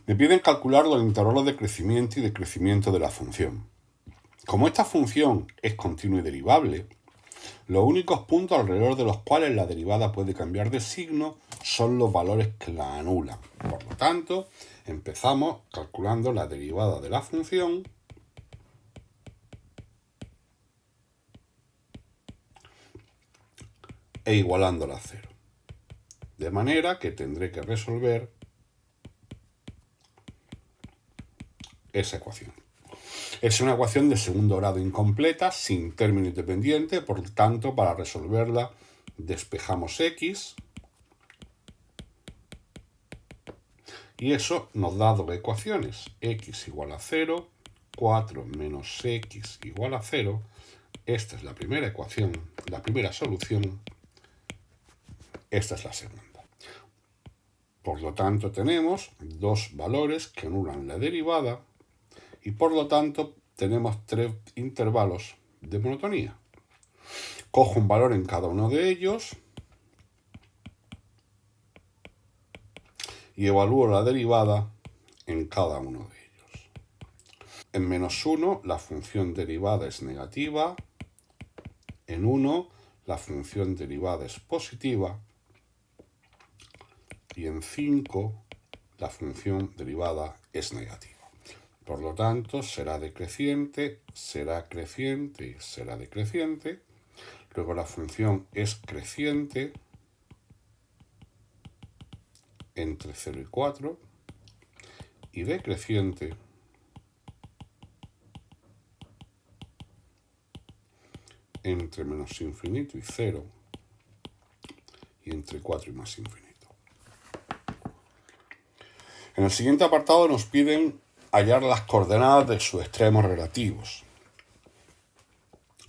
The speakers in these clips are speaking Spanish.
Me piden calcular los intervalos de crecimiento y decrecimiento de la función. Como esta función es continua y derivable, los únicos puntos alrededor de los cuales la derivada puede cambiar de signo son los valores que la anulan. Por lo tanto, empezamos calculando la derivada de la función e igualándola a cero. De manera que tendré que resolver esa ecuación. Es una ecuación de segundo grado incompleta, sin término independiente, por lo tanto, para resolverla despejamos x y eso nos da dos ecuaciones, x igual a 0, 4 menos x igual a 0. Esta es la primera ecuación, la primera solución, esta es la segunda. Por lo tanto, tenemos dos valores que anulan la derivada y por lo tanto tenemos tres intervalos de monotonía. Cojo un valor en cada uno de ellos y evalúo la derivada en cada uno de ellos. En menos 1 la función derivada es negativa, en 1 la función derivada es positiva y en 5 la función derivada es negativa. Por lo tanto, será decreciente, será creciente y será decreciente. Luego la función es creciente entre 0 y 4 y decreciente entre menos infinito y 0 y entre 4 y más infinito. En el siguiente apartado nos piden hallar las coordenadas de sus extremos relativos.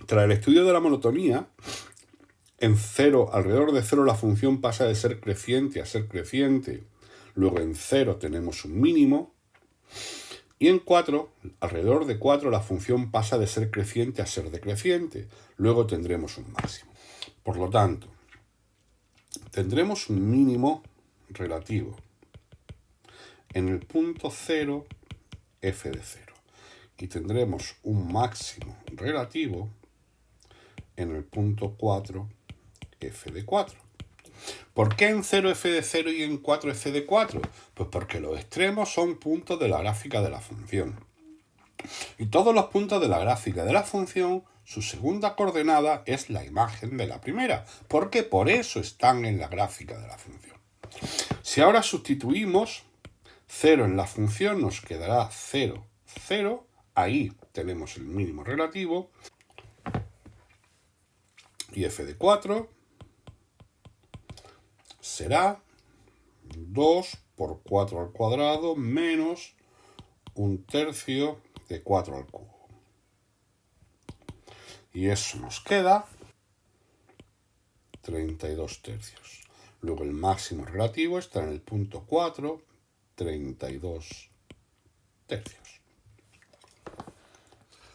Tras el estudio de la monotonía, en 0, alrededor de 0 la función pasa de ser creciente a ser creciente. Luego en 0 tenemos un mínimo. Y en 4, alrededor de 4, la función pasa de ser creciente a ser decreciente. Luego tendremos un máximo. Por lo tanto, tendremos un mínimo relativo en el punto 0, f de 0. Y tendremos un máximo relativo en el punto 4, f de 4. ¿Por qué en 0 f de 0 y en 4 f de 4? Pues porque los extremos son puntos de la gráfica de la función. Y todos los puntos de la gráfica de la función, su segunda coordenada es la imagen de la primera, porque por eso están en la gráfica de la función. Si ahora sustituimos 0 en la función, nos quedará 0, 0. Ahí tenemos el mínimo relativo. Y f de 4 será 2 por 4 al cuadrado menos 1/3 de 4 al cubo. Y eso nos queda 32 tercios. Luego el máximo relativo está en el punto 4, 32 tercios.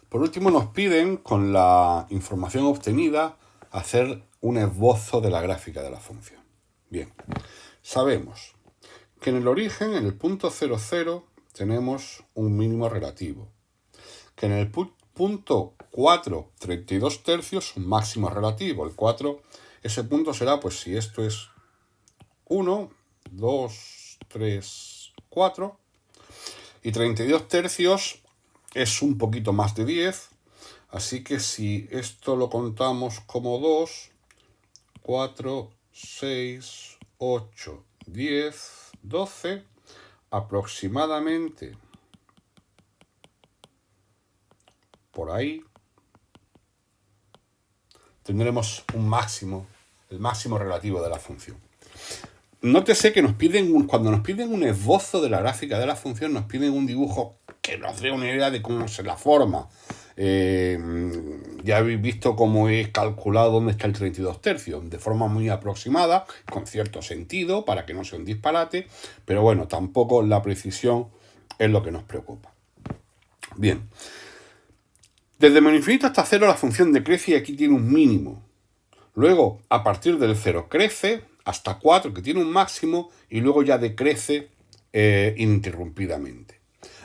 Por último nos piden, con la información obtenida, hacer un esbozo de la gráfica de la función. Bien, sabemos que en el origen, en el punto 0, 0, tenemos un mínimo relativo. Que en el punto 4, 32 tercios, un máximo relativo. El 4, ese punto será, pues si esto es 1, 2, 3, 4. Y 32 tercios es un poquito más de 10. Así que si esto lo contamos como 2, 4, 6, 8, 10, 12, aproximadamente por ahí tendremos un máximo, el máximo relativo de la función. Nótese que cuando nos piden un esbozo de la gráfica de la función, nos piden un dibujo que nos dé una idea de cómo se la forma. Ya habéis visto cómo he calculado dónde está el 32 tercios, de forma muy aproximada, con cierto sentido, para que no sea un disparate, pero bueno, tampoco la precisión es lo que nos preocupa. Bien, desde menos infinito hasta 0 la función decrece y aquí tiene un mínimo. Luego, a partir del 0 crece hasta 4, que tiene un máximo, y luego ya decrece ininterrumpidamente.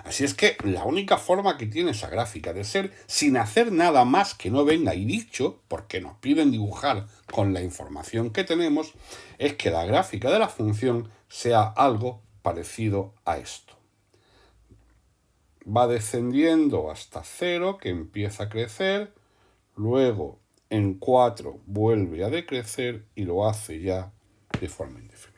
Así es que la única forma que tiene esa gráfica de ser, sin hacer nada más que no venga y dicho, porque nos piden dibujar con la información que tenemos, es que la gráfica de la función sea algo parecido a esto. Va descendiendo hasta 0, que empieza a crecer, luego en 4 vuelve a decrecer y lo hace ya de forma indefinida.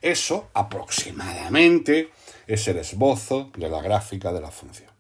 Eso aproximadamente es el esbozo de la gráfica de la función.